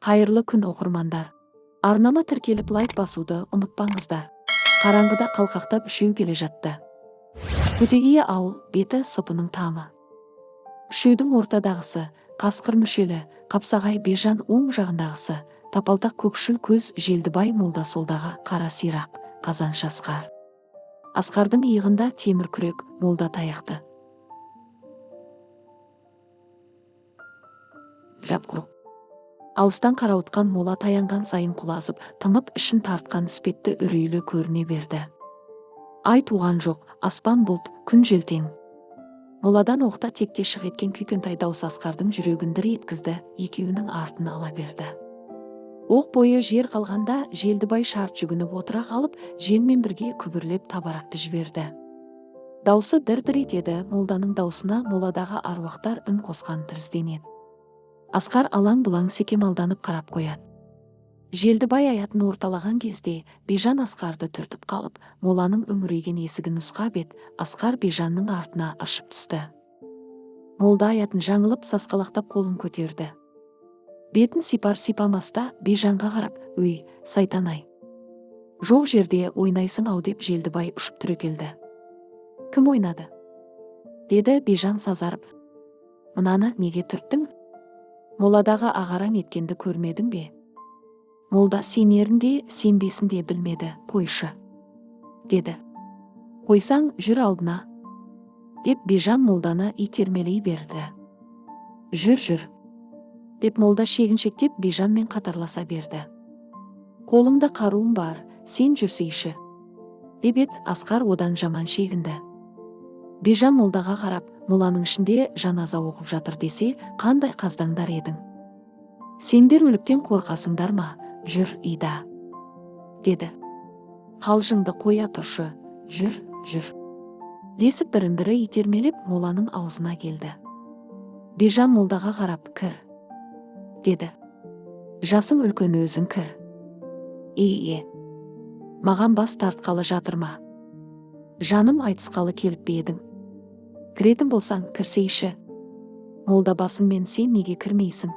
Қайырлы күн оқырмандар. Арнама тіркеліп лайк басуды ұмытпаңыздар. Қараңғыда қалқақтап үшеу келе жатты. Көтегие ауыл, беті сопының тамы. Үшеудің ортадағысы, қасқыр мүшелі, қапсағай Бижан оң жағындағысы, тапалдақ көкшіл көз Желдібай молда солдағы қара сирақ, Қазаншы Асқар. Асқардың иығында темір күрек, молда таяқты. Жапқұрық. Алыстан қарауытқан мола таянған сайын құлазып, тымып ішін тартқан іспетті үрейлі көріне берді. Ай туған жоқ, аспан бұлт, күн желтең. Моладан оқта текте шық еткен күйкентай дауыс Асқардың жүрегін дір еткізді, екеуінің артын ала берді. Оқ бойы жер қалғанда Желдібай шарт жүгініп отыра қалып, желмен бірге күбірлеп табарақты жіберді. Даусы дір-дір етеді, молданың даусына моладағы аруақтар үн қосқан тірізденеді. Асқар алаң-бұлаң секемалданып қарап қояды. Желдібай аятын орталаған кезде Бижан Асқарды түртіп қалып, моланың үңірейген есігін нұсқап еді, Асқар Бижанның артына ыршып түсті. Молда аятын жаңылып сасқалақтап қолын көтерді. Бетін сипар-сипамаста Бижанға қарап, «Өй, сайтан-ай! Жоқ жерде ойнайсың ау» деп Желдібай ұшып түрекелді. «Кім ойнады?» деді Бижан сазарып. «Мынаны неге түрттің? Моладағы ағараң еткенді көрмедің бе?» Молда сенерін де, сенбесін де білмеді, «Қойшы» деді. «Қойсаң, жүр алдына» деп Бижан молданы итермелей берді. «Жүр» деп молда шегіншектеп Бижанмен қатарласа берді. «Қолымда қаруым бар, сен жүрсейші» деп еді. Асқар одан жаман шегінді. Бижан молдаға қарап, моланың ішінде жаназа оқып жатыр десе, қандай қаздаңдар едің? «Сендер өліктен қорқасыңдар ма? Жүр ида» деді. «Қалжыңды қоя тұршы, жүр» десіп бірін-бірі итермелеп моланың аузына келді. Бижан молдаға қарап, «Кір» деді. «Жасың үлкен, өзің кір. Маған бас тартқалы жатыр ма? Жаным айтысқалы келіп бе едің? Кіретін болсаң, кірсейші». Молда басыңмен сен неге кірмейсің?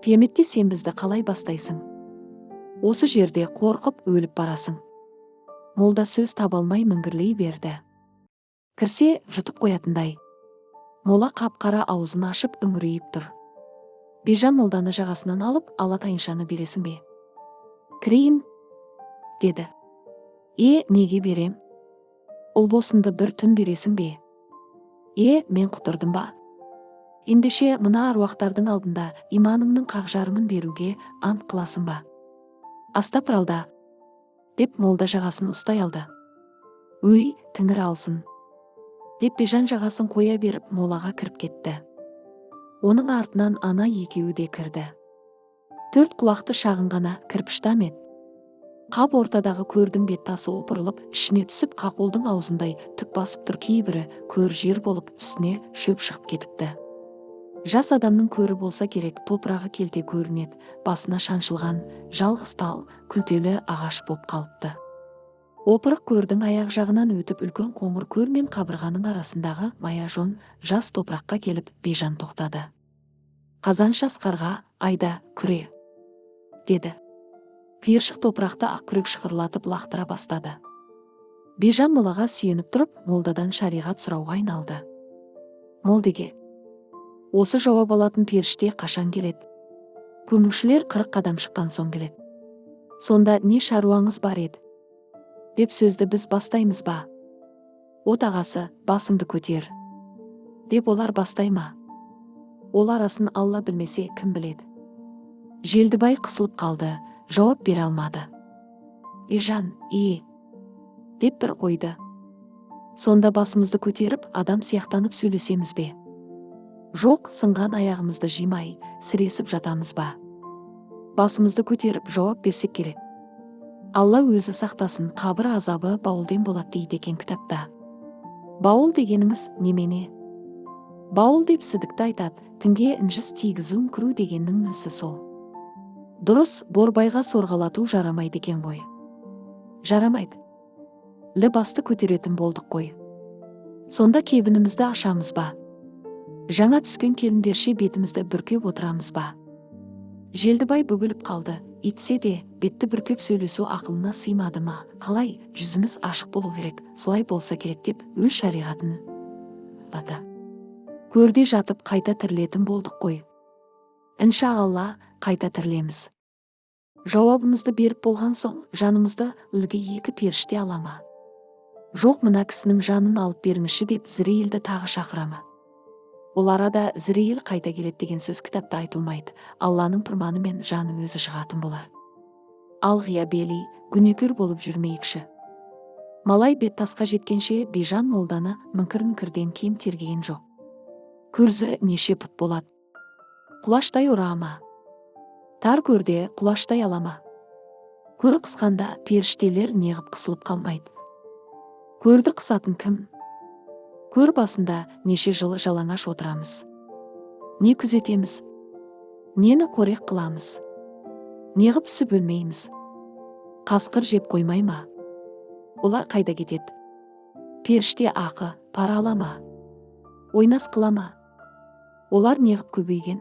Қияметте сен бізді қалай бастайсың? Осы жерде қорқып өліп барасың. Молда сөз табалмай міңгірлей берді. Кірсе жұтып қоятындай. Мола қап-қара аузын ашып үңірейіп тұр. Бижан молданы жағасынан алып, ала тайыншаны бересің бе? «Кірейін» деді. Неге берем? Ұлбосынды бір түн бересің бе? Мен құтырдым ба? Ендеше мына аруақтардың алдында иманыңның қақ жарымын беруге ант қыласың ба? «Астапыралда» деп молда жағасын ұстай алды. «Өй, тіңір алсын» деп Бижан жағасын қоя беріп молаға кіріп кетті. Оның артынан ана екеуі де кірді. 4 құлақты шағын ғана кірпіштам еді. Қап ортадағы көрдің бет тасы опырылып, ішіне түсіп қақолдың аузындай түк басып тұр. Кейбірі көр жер болып, үстіне шөп шығып кетіпті. Жас адамның көрі болса керек, топырағы келте көрінеді, басына шаншылған жалғыз тал, күлтелі ағаш боп қалыпты. Опырық көрдің аяқ жағынан өтіп, үлкен қоңыр көр мен қабырғаның арасындағы мая жон жас топыраққа келіп, Бижан тоқтады. «Қазаншы Асқарға, айда, күре» деді. Қиыршық топырақты ақ күрек шықырлатып лақтыра бастады. Бижан молаға сүйеніп тұрып, молдадан шариғат сұрауға айналды. «Молдеге, осы жауап алатын періште қашан келеді? Көмушілер 40 қадам шыққан соң келеді. Сонда не шаруаңыз бар еді?» деп сөзді біз бастаймыз ба? «Отағасы, басыңды көтер» деп олар бастай ма? Ол арасын Алла білмесе, кім біледі? Желдібай қысылып қалды, жауап бере алмады. «Жан, деп бір қойды. «Сонда басымызды көтеріп, адам сияқтанып сөйлесеміз бе? Жоқ, сынған аяғымызды жимай, сіресіп жатамыз ба? Басымызды көтеріп жауап берсек керек. Алла өзі сақтасын, қабір азабы бауылден болады дейді екен кітапта». «Бауыл дегеніңіз немене?» «Бауыл деп сідікті айтады, тінге інжіс тигізу кіру дегеннің несі сол. Дұрыс, борбайға сорғалату жарамайды екен ғой». «Жарамайды. Басты көтеретін болдық қой. Сонда кебінімізді ашамыз ба? Жаңа түскен келіндерше бетімізді бүркеп отырамыз ба? Желдібай бүгіліп қалды. Итсе де, бетті бүркеп сөйлесу ақылына сыймады ма? Қалай, жүзіміз ашық болу керек, солай болса керек деп өз шариғатын бата. Көрде жатып қайта тірілетін болдық қой. Иншалла, қайта тірілеміз. Жауабымызды беріп болған соң, жанымызды ілгі екі періште алама. Жоқ, мына кісінің жанын алып берміші деп Зірейілді тағы шақырама. Ол арада Зірейіл қайта келеді деген сөз кітапта айтылмайды. Алланың пұрманымен жаны өзі шығатын болар. Ал ғия-бели, күнекер болып жүрмейікші. Малай бет тасқа жеткенше Бижан молданы мүңкір-мүңкірден кем тергеген жоқ. Күрзі неше пұт болады? Құлаштай ұрама. Тар көрде құлаштай алама. Көр қысқанда періштелер неғып қысылып қалмайды. Көрді қысатын кім? Көр басында неше жыл жалаңаш отырамыз. Не күзетеміз? Нені қорек қыламыз? Неғып сүп өлмейміз? Қасқыр жеп қоймай ма? Олар қайда кетеді? Періште ақы, пара алама? Ойнас қылама? Олар неғып көбейген?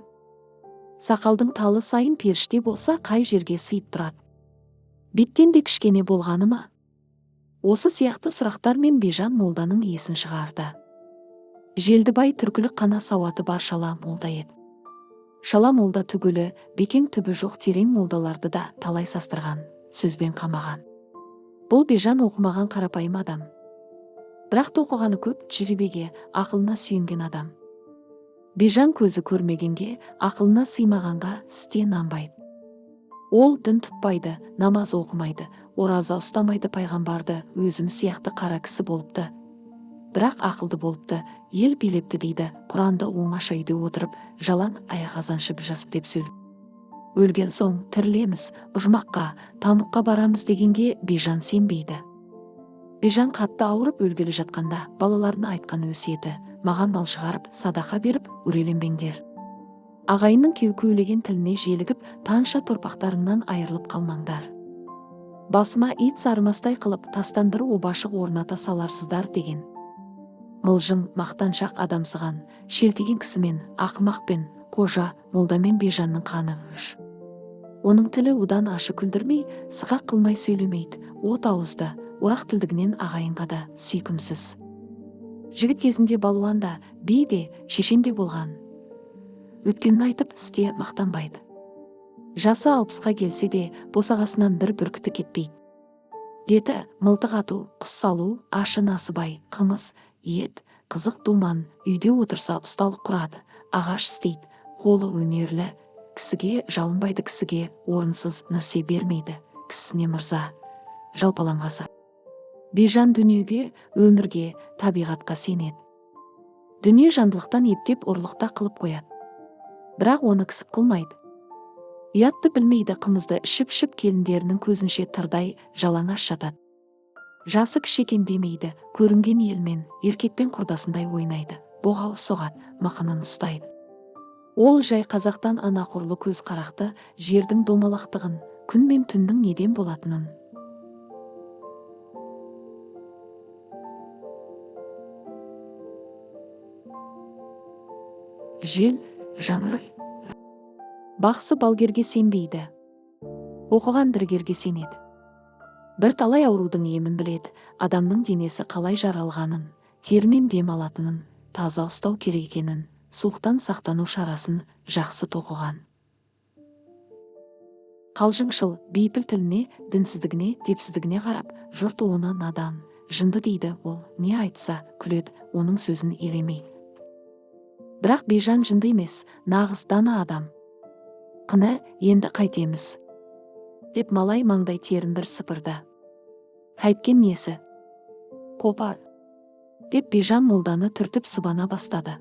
Сақалдың талы сайын періште болса қай жерге сыйып тұрады? Беттен де кішкене болғаны ма? Осы сияқты сұрақтар мен Бижан молданың есін шығарды. Желдібай түркілік қана сауаты бар шала молда еді. Шала молда түгілі, бекең түбі жоқ терең молдаларды да талай састырған, сөзбен қамаған. Бұл Бижан оқымаған қарапайым адам. Бірақ тоқығаны көп, тәжірибеге, ақылына сүйенген адам. Бижан көзі көрмегенге, ақылына сыймағанға істе нанбайды. Ол дін тұтпайды, намаз оқымайды, ораза ұстамайды, пайғамбарды өзіміз сияқты қара кісі болыпты. Бірақ ақылды болыпты, ел билепті дейді, Құранды оңаша үйде отырып, жалаң аяқ азаншы жазып деп сөйлеп. Өлген соң тірілеміз, ұжмаққа, тамұққа барамыз дегенге Бижан сенбейді. Бижан қатты ауырып өлгелі жатқанда балаларына айтқан өсиеті, маған мал шығарып, садақа беріп, үреленбеңдер. Ағайынның кеу-кеулеген тіліне желігіп, танша торпақтарыңнан айырылып қалмаңдар. Басыма ит сарымастай қылып, тастан бір обашық орната саларсыздар деген. Мылжың, мақтаншақ адамсыған, шелтеген кісімен, ақымақпен, қожа, молдамен Бижанның қаны үш. Оның тілі удан ашы күлдірмей, сықақ қылмай сөйлемейді, от ауызды, орақ тілдігінен ағайынға да сүйкімсіз. Жігіт кезінде балуанда, би де, шешен де болған. Өткенін айтып, істе мақтанбайды. Жасы 60-қа келсе де, босағасынан бір бүркіті кетпейді. Деті, мылтық ату, құс салу, ашы насыбай, қымыз, ет, қызық думан, үйде отырса ұсталық құрады, ағаш істейді, қолы өнерлі, кісіге жалынбайды, кісіге орынсыз нәрсе бермейді, кісісіне мырза, жалпаланғасы. Бижан дүниеге, өмірге, табиғатқа сенеді. Дүние жандылықтан ептеп ұрлықта қылып қояды. Бірақ оны кісіп қылмайды. Ұятты білмейді, қымызды ішіп-ішіп келіндерінің көзінше тырдай жалаңаш жатады. Жасы кішекен демейді, көрінген елмен, еркекпен құрдасындай ойнайды, боғау соғады, мақынын ұстайды. Ол жай қазақтан анақұрлы көз қарақты, жердің домалақтығын, күн мен түннің неден болатынын. Жел, жаңғыр. Бақсы балгерге сенбейді. Оқыған діргерге сенеді. Бір талай аурудың емін біледі, адамның денесі қалай жаралғанын, термен дем алатынын, таза ұстау керек екенін, суықтан сақтану шарасын жақсы тоқыған. Қалжыңшыл, бейпіл тіліне, дінсіздігіне, депсіздігіне қарап, жұрт оны надан, жынды дейді. Ол не айтса күледі, оның сөзін елемейді. Бірақ Бижан жынды емес, нағыз дана адам. Қына, енді қайтеміз? Деп малай маңдай терін бір сыпырды. Қайткен несі? Қопар. Деп Бижан молданы түртіп сыбана бастады.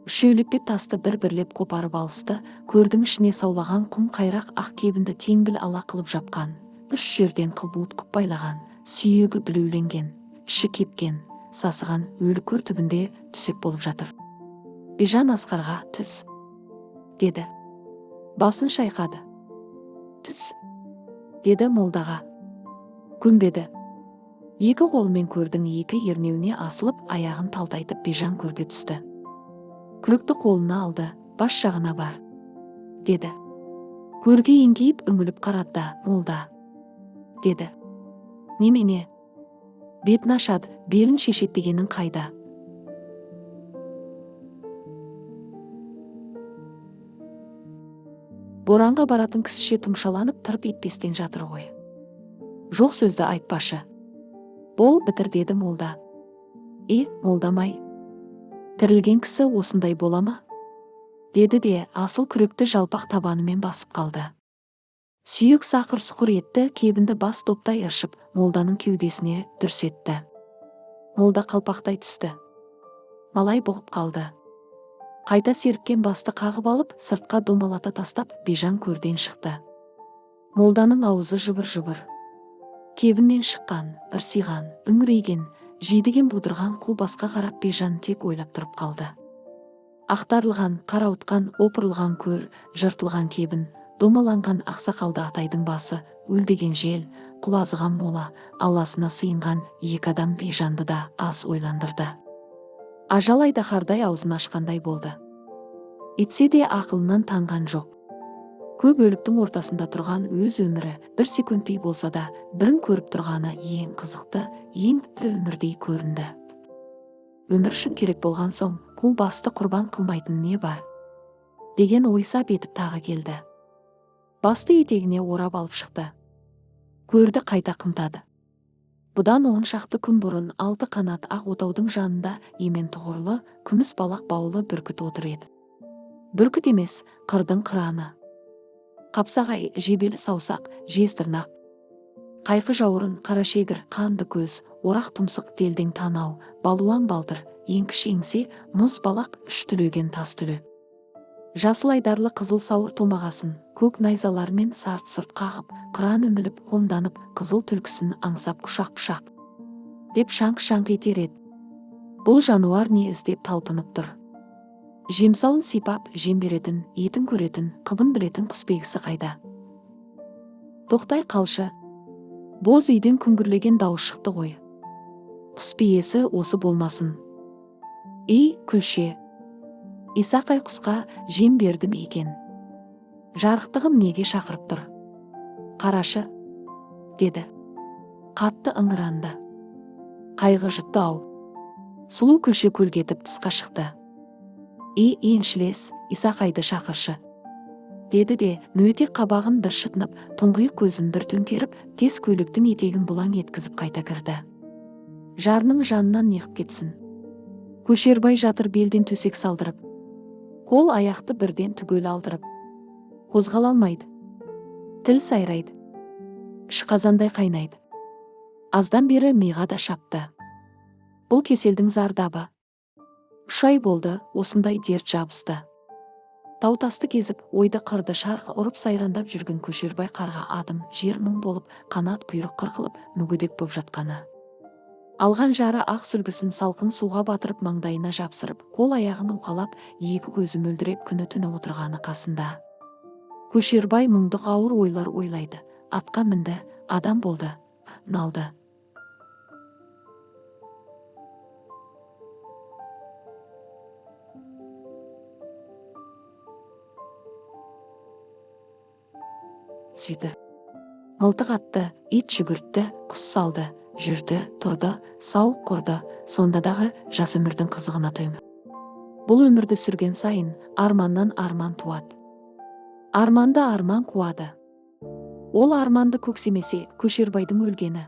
Үшеулеп бет тасты бір-бірлеп қопарып алысты, көрдің ішіне саулаған құм қайрақ ақ кебінді теңбіл ала қылып жапқан, үш жерден қылбуыт құп байлаған, сүйегі білеуленген, іші кепкен, сасыған өлі көр түбінде түсек болып жатыр. Бижан Асқарға түс, деді. Басын шайқады. Түс, деді молдаға. Көнбеді. Екі қолымен көрдің екі ернеуіне асылып, аяғын талтайтып Бижан көрге түсті. Күректі қолына алды, бас жағына бар, деді. Көрге еңкейіп үңіліп қарады. Молда, деді. Немене? Бетін ашады, белін шешет дегенің қайда? Боранға баратын кісіше тұмшаланып тырп етпестен жатыр ғой. Жоқ сөзді айтпашы. Бол, бітір, деді молда. Молдамай, тірілген кісі осындай бола ма? Деді де асыл күректі жалпақ табанымен басып қалды. Сүйек сақыр-сұқыр етті, кебінді бас топтай ыршып, молданың кеудесіне дүрс етті. Молда қалпақтай түсті. Малай бұғып қалды. Қайта серіпкен басты қағып алып, сыртқа домалата тастап, Бижан көрден шықты. Молданың аузы жыбыр-жыбыр. Кебіннен шыққан, ырсиған, үңірейген, жидіген будырған қу басқа қарап Бижан тек ойлап тұрып қалды. Ақтарылған, қарауытқан, опырылған көр, жыртылған кебін, домаланған ақсақалды атайдың басы, өлдеген жел, құлазыған мола, алласына сыйынған екі адам Бижанды да аз ойландырды. Ажал айдаһардай аузын ашқандай болды. Етсе де ақылынан танған жоқ. Көп өліктің ортасында тұрған өз өмірі бір секундтей болса да, бірін көріп тұрғаны ең қызықты, ең тіпті өмірдей көрінді. Өмір үшін керек болған соң, қу басты құрбан қылмайтын не бар? Деген ойсап етіп тағы келді. Басты етегіне орап алып шықты. Көрді қайта қымтады. Бұдан 10 шақты күн бұрын 6 қанат ақ отаудың жанында емен тұғырлы, күміс балақ баулы бүркіт отыр еді. Бүркіт емес, қырдың қыраны. Қапсағай, жебелі саусақ, жез тырнақ. Қайқы жауырын, қарашегір, қанды көз, орақ тұмсық, делден танау, балуан балтыр, еңкіш еңсе, мұз балақ, үш түлеген тас түлек. Жасыл айдарлы қызыл сауыр томағасын, көк найзалармен сарт-сұрт қағып, қыран үміліп, қомданып, қызыл түлкісін аңсап құшақ-құшақ деп шаңқ-шаңқ етер еді. Бұл жануар не іздеп талпынып тұр? Жемсауын сипап, жем беретін, етін көретін, қыбын білетін құсбегісі қайда? Тоқтай қалшы. Боз үйден күңгірлеген дауыс шықты ғой. Құсбиесі осы болмасын. Күлше. Исақай құсқа жем бердім екен. Жарықтығым неге шақырып тұр? Қарашы, деді. Қатты ыңыранды. Қайғы жұтты ау. Сұлу күлше көлгетіп тысқа шықты. Еншілес, Исақайды шақыршы, деді де, нөтек қабағын бір шытынып, тұңғиық көзін бір төңкеріп, тез көйлектің етегін бұлаң еткізіп қайта кірді. Жарының жанынан неғып кетсін. Көшербай жатыр белден төсек салдырып, қол аяқты бірден түгел алдырып. Қозғала алмайды. Тіл сайрайды. Іш қазандай қайнайды. Аздан бері миға да шапты. Бұл кеселдің зардабы. 3 ай болды, осындай дерт жабысты. Тау-тасты кезіп, ойды қырды шарқы ұрып сайрандап жүрген Көшербай қарға адым, жер мұң болып, қанат құйрық қырқылып, мүгедек боп жатқаны. Алған жары ақ сүлгісін салқын суға батырып маңдайына жапсырып, қол аяғын уқалап, екі көзі мөлдіреп күні-түні отырғаны қасында. Көшербай мұңдық ауыр ойлар ойлайды. Атқа мінді, адам болды, налды. Сөйді. Мылтық атты, ит жүгіртті, құс салды, жүрді, тұрды, сау құрды, сондадағы жас өмірдің қызығына тоймы. Бұл өмірді сүрген сайын арманнан арман туады. Арманды арман қуады. Ол арманды көксемесе Көшербайдың өлгені.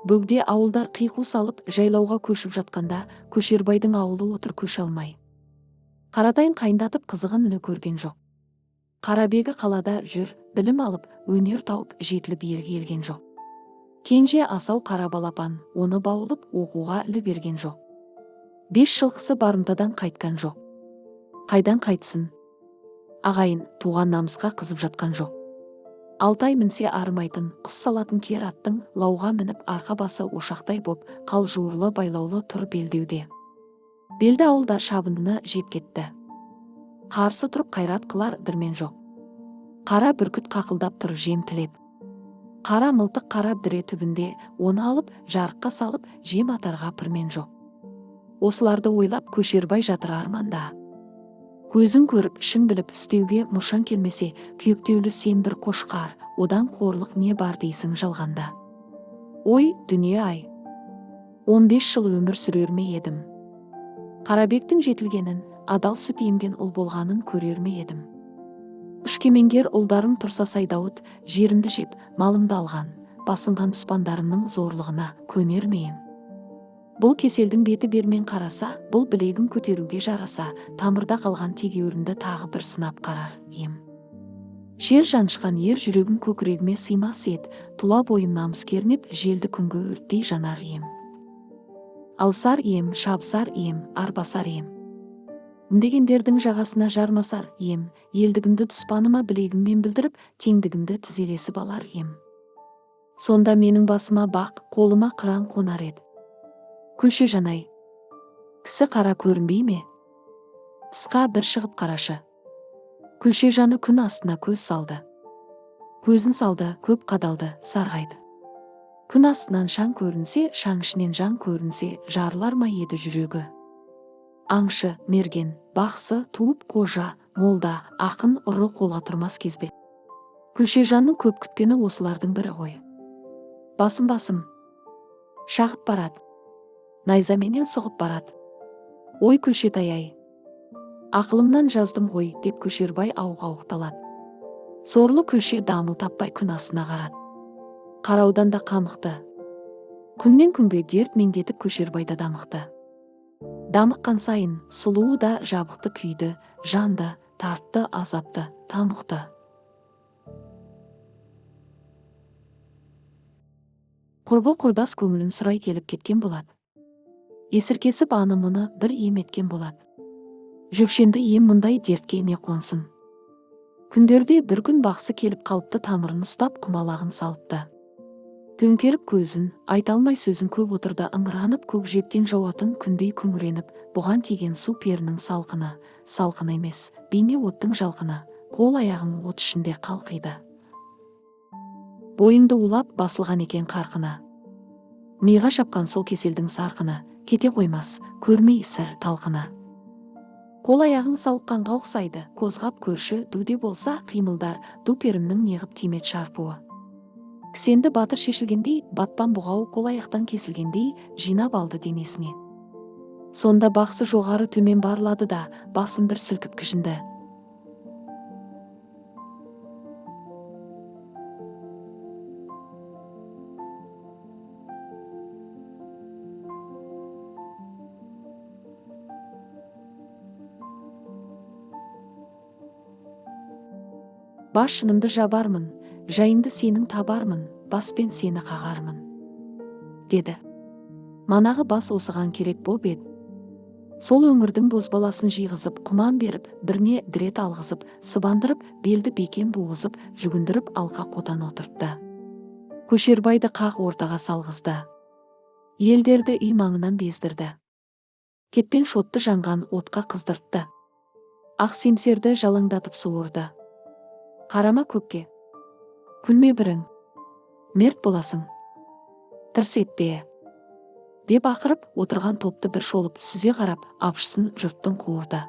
Бөгде ауылдар қиқу салып жайлауға көшіп жатқанда Көшербайдың ауылы отыр көше алмай. Қаратайын қайындатып қызығын үні көрген жоқ. Қарабегі қалада жүр, білім алып, өнер тауып, жетіліп елге елген жоқ. Кенже асау қара балапан, оны баулып, оқуға ілі берген жоқ. 5 жылқысы барымтадан қайтқан жоқ. Қайдан қайтсын? Ағайын, туған намысқа қызып жатқан жоқ. 6 ай мінсе арымайтын, құс салатын кер аттың лауға мініп арқа басы ошақтай боп, қал жуырлы байлаулы тұр белдеуде. Белді ауылдар шабындыны жеп кетті. Қарсы тұрып қайрат қылар дірмен жоқ. Қара бүркіт қақылдап тұр жем тілеп. Қара мылтық қара дүре түбінде, оны алып, жарыққа салып, жем атарға пірмен жоқ. Осыларды ойлап Көшербай жатыр арманда. Көзің көріп, ішің біліп, істеуге мұршаң келмесе, күйіктеулі сен бір қошқар, одан қорлық не бар дейсің жалғанда. Ой, дүние-ай, 15 жыл өмір сүрер ме едім. Қарабектің жетілгенін, адал сүт емген ұл болғанын көрер ме едім. Үшкемеңгер ұлдарым тұрса сайдауыт, жерімді жеп, малымды алған, басынған тұспандарымның зорлығына көнер мейім. Бұл кеселдің беті бермен қараса, бұл білегім көтеруге жараса, тамырда қалған тегеурінді тағы бір сынап қарар ем. Жер жанышқан ер жүрегім көкірегіме сыймас ет, тұла бойым намыс кернеп, желді күнгі өрттей жанар ем. Алсар ем, шабысар ем, арбасар ем. Үндегендердің жағасына жармасар ем, елдігімді тұспаныма білегіммен білдіріп, теңдігімді тізелесіп алар ем. Сонда менің басыма бақ, қолыма қыран қонар еді. Күлше жанай, кісі қара көрінбей ме? Тысқа бір шығып қарашы. Күлше жаны күн астына көз салды. Көзін салды, көп қадалды, сарғайды. Күн астынан шаң көрінсе, шаң ішінен жан көрінсе, жарылар ма еді жүрегі? Аңшы, мерген, бақсы, туып қожа, молда, ақын, ұры қолға тұрмас кезбе. Күлше жанның көп күткені осылардың бірі ғой. Басым, шағып барады. Найзаменен соғып барады. Ой Күлшетай-ай, ақылымнан жаздым ғой, деп Көшербай ауық-ауықталады. Сорлы Күлше дамыл таппай күн астына қарады. Қараудан да қамықты. Күннен күнге дерт меңдетіп Көшербайда дамықты. Дамыққан сайын сұлуы да жабықты күйді, жанды, тартты, азапты, тамықты. Құрбы құрдас көңілін сұрай келіп кеткен болады. Есіркесіп аны-мұны бір ем еткен болады. Жүпшенді ем мұндай дертке не қонсын. Күндерде бір күн бақсы келіп қалыпты, тамырын ұстап құмалағын салыпты. Төңкеріп көзін, айта алмай сөзін көп отырды, ыңыранып көкжиектен жауатын күндей күңіреніп, бұған тиген су перінің салқыны, салқын емес, бейне оттың жалқыны, қол аяғың от ішінде қалқиды. Бойыңды улап басылған екен қарқына. Миға шапқан сол кеселдің сарқыны, кете қоймас, көрмей сір талқына. Қол аяғың сауыққанға ұқсайды, қозғап көрші, дуде болса қимылдар, ду перімнің неғып тимет шарпуы. Кісенді батыр шешілгендей, батпан бұғау қол аяқтан кесілгендей, жинап алды денесіне. Сонда бақсы жоғары төмен барлады да, басын бір сілкіп кіжінді. Бас шынымды жабармын, жайыңды сенің табармын, баспен сені қағармын, деді. Манағы бас осыған керек боп еді. Сол өңірдің бозбаласын жиғызып, құман беріп, біріне дірет алғызып, сыбандырып, белді бекен буғызып, жүгіндіріп алқа қотан отыртты. Көшербайды қақ ортаға салғызды. Елдерді үй маңынан бездірді. Кетпен шотты жанған отқа қыздыртты. Ақ семсерді жалаңдатып суырды. Қарама көкке, күлме бірің, мерт боласың, тырс етпе, деп ақырып отырған топты бір шолып сүзе қарап, апшысын жұрттың қуырды.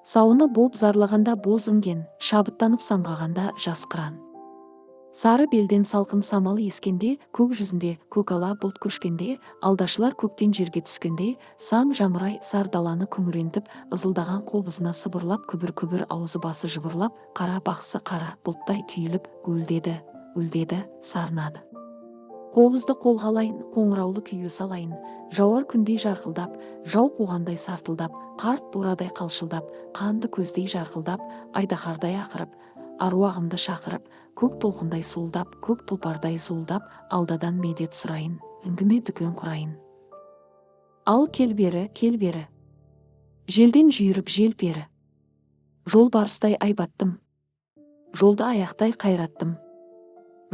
Сауыны боп зарлағанда боз інген, шабыттанып самғағанда жас қыран. Сары белден салқын самал ескенде, көк жүзінде көкала бұлт көшкенде, алдашылар көктен жерге түскенде, сам жамырай сар даланы күңірентіп, ызылдаған қобызына сыбырлап, күбір-күбір аузы басы жыбырлап, қара бақсы қара бұлттай түйіліп, гүлдеді, сарнады. Қобызды қолға алайын, қоңыраулы күйге салайын, жауар күндей жарқылдап, жау қуғандай сартылдап, қарт борадай қалшылдап, қанды көздей жарқылдап, айдаһардай ақырып, аруағымды шақырып, көк толқындай суылдап, көк тұлпардай суылдап, алдадан медет сұрайын, үңгіме дүкен құрайын. Ал кел бері, желден жүйіріп жел пері. Жол барыстай айбаттым, жолды аяқтай қайраттым.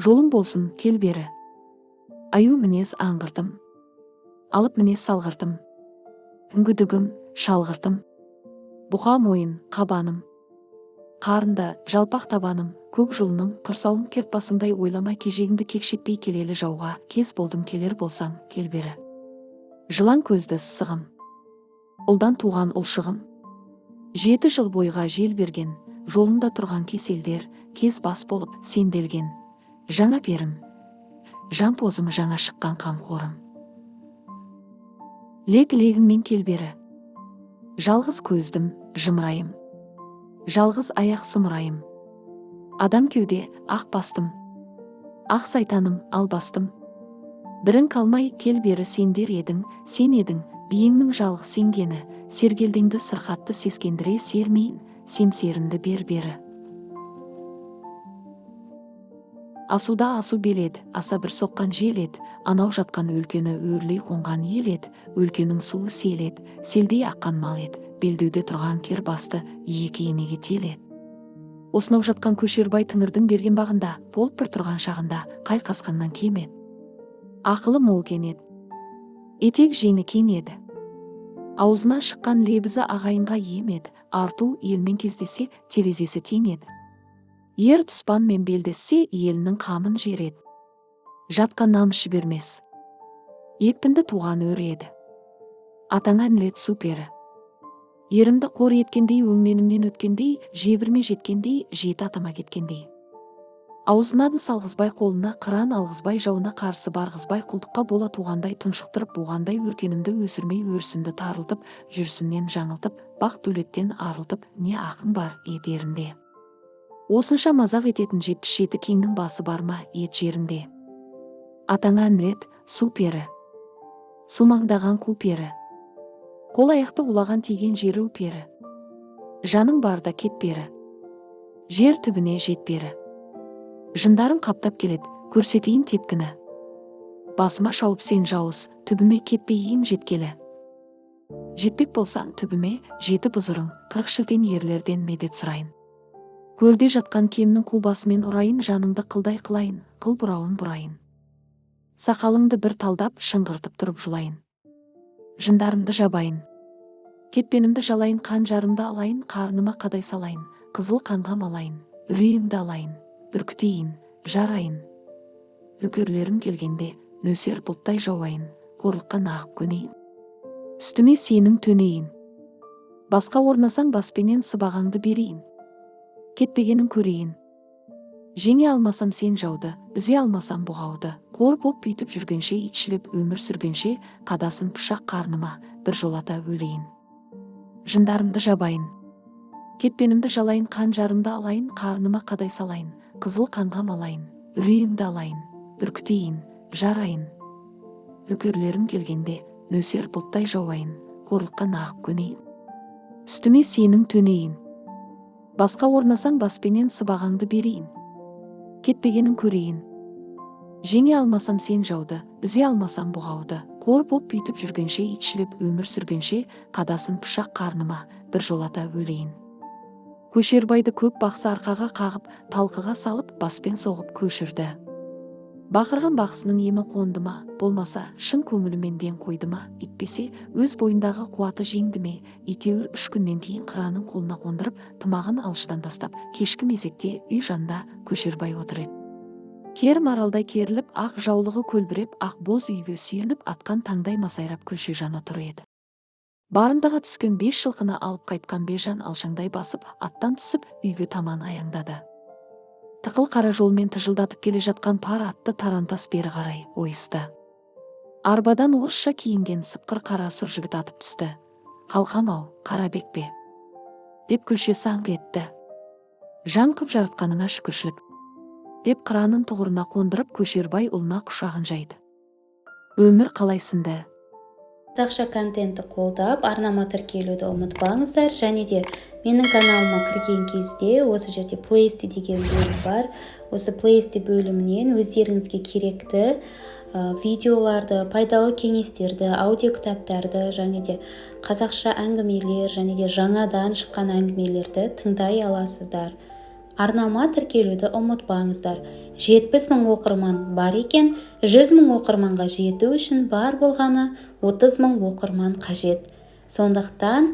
Жолың болсын, кел бері. Аю мінез аңғырдым, алып мінез салғырдым. Үңгідігім, шалғырдым, бұқа мойын, қабаным. Қарында жалпақ табаным, көк жұлыным, құрсауым керт басыңдай ойламай кежегіңді кекшетпей келелі жауға, кез болдым келер болсаң, кел бері. Жылан көзді сығым, ұлдан туған ұлшығым, 7 жыл бойға жел берген, жолында тұрған кеселдер, кез бас болып сенделген. Жаңа перім, жан позым жаңа шыққан қамқорым. Лек-легіңмен келбері, жалғыз көздім, жымырайым. Жалғыз аяқ сұмырайым. Адам кеуде ақ бастым, ақ сайтаным албастым. Бірін қалмай кел бері сендер едің, сен едің, биеңнің жалғыз сенгені, сергелдеңді сырқатты сескендіре сермейін, семсерімді бер-бері. Асуда асу беледі, аса бір соққан жел еді, анау жатқан өлкені өрлей қонған ел еді, өлкенің суы сел еді, селдей аққан мал еді, белдеуде тұрған кер басты екі енеге теледі. Осынау жатқан Көшербай Тыңырдың берген бағында, болып бір тұрған шағында, қай-қасқаннан кем еді. Ақылы мол кен еді, етек жеңі кең еді. Аузынан шыққан лебізі ағайынға ем еді, арту елмен кездесе терезесі тең еді. Ер тұспанмен белдессе елінің қамын жереді. Жатқан намыс жібермес, екпінді туған өр еді. Атаңа нілет су пері. Ерімді қор еткендей, өңменімнен өткендей, жебірме жеткендей, жеті атама кеткендей. Аузынан салғызбай қолына қыран алғызбай, жауына қарсы барғызбай, құлдыққа бола туғандай тұншықтырып буғандай, өркенімді өсірмей өрісімді тарылтып, жүрсімнен жаңылтып, бақ дөлеттен арылтып, не ақың бар едерінде. Осынша мазақ ететін 77 кеңнің басы бар ма ет жерінде. Атаңа нілет су пері, сумаңдаған қу пері. Қол аяқты улаған тиген жері пері. Жаның барда кет пері, жер түбіне жет пері. Жындарың қаптап келеді, көрсетейін тепкіні. Басыма шауып сен жауыз, түбіме кетпей ең жеткелі. Жетпек болсаң түбіме, жеті бұзырың, 40 шілтен ерлерден медет сұрайын. Көрде жатқан кемнің қу басымен ұрайын, жаныңды қылдай қылайын, қыл бұрауын бұрайын. Сақалыңды бір талдап, шыңғыртып тұрып жылайын. Жындарымды жабайын, кетпенімді жалайын, қан жарымды алайын, қарныма қадай салайын, қызыл қанға малайын, үрейіңді алайын, бүркітейін, жарайын. Үкерлерім келгенде нөсер бұлттай жауайын, қорлыққа нағып көнейін. Үстіме сенің төнейін. Басқа орнасаң баспенен сыбағаңды берейін. Кетпегенін көрейін. Жеңе алмасам сен жауды, үзе алмасам бұғауды. Қор боп бүйтіп жүргенше, итшілеп өмір сүргенше, қадасын пышақ қарныма бір жолата өлейін. Жындарымды жабайын, кетпенімді жалайын, қан жарымды алайын, қарныма қадай салайын, қызыл қанға малайын, үрейіңді алайын, бүркітейін, жарайын. Үкерлерім келгенде нөсер бұлттай жауайын, қорлыққа нағып көнейін. Үстіме сенің төнейін. Басқа орнасаң баспенен сыбағаңды берейін. Кетпегенін көрейін. Жеңе алмасам сен жауды, үзе алмасам бұғауды. Қор боп бүйтіп жүргенше, итшілеп өмір сүргенше, қадасын пышақ қарныма бір жолата өлейін. Көшербайды көп бақсы арқаға қағып, талқыға салып, баспен соғып көшірді. Бақырған бақсының емі қонды ма, болмаса шын көңілімен ден қойды ма, итпесе өз бойындағы қуаты жеңді ме, итеуір 3 күннен кейін қыранын қолына қондырып, тымағын алшыдан тастап, кешкі мезекте үй жанында Көшербай отыр еді. Кер маралдай керіліп, ақ жаулығы көлбіреп, ақ боз үйге сүйеніп, атқан таңдай масайрап Күлше жаны тұр еді. Барымдаға түскен 5 жылқыны алып қайтқан Бежан алшаңдай басып, аттан түсіп, үйге таман аяңдады. Тықыл қара жолмен тыжылдатып келе жатқан пар атты тарантас бері қарай ойысты. Арбадан орысша киінген сыпқыр қара сұр жігіт атып түсті. Қалқам-ау, Қарабек пе? Деп Күлше саңқ етті. Жан қып жаратқаныңа шүкіршілік. Деп қыранын тұғырына қондырып, Көшербай ұлына құшағын жайды. Өмір қалайсынды? Қазақша контентті қолдап, арнама тіркелуді ұмытпаңыздар, және де менің каналыма кірген кезде осы жерде плейлисті деген бөлім бар. Осы плейлисті бөлімінен өздеріңізге керекті видеоларды, пайдалы кеңестерді, аудио кітаптарды, және де қазақша әңгімелер, және де жаңадан шыққан әңгімелерді тыңдай аласыздар. Арнама тіркелуді ұмытпаңыздар. 70 000 оқырман бар екен, 100 000 оқырманға жету үшін бар болғаны 30 000 оқырман қажет. Сондықтан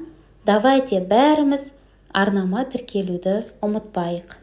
давайте бәріміз арнама тіркелуді ұмытпайық.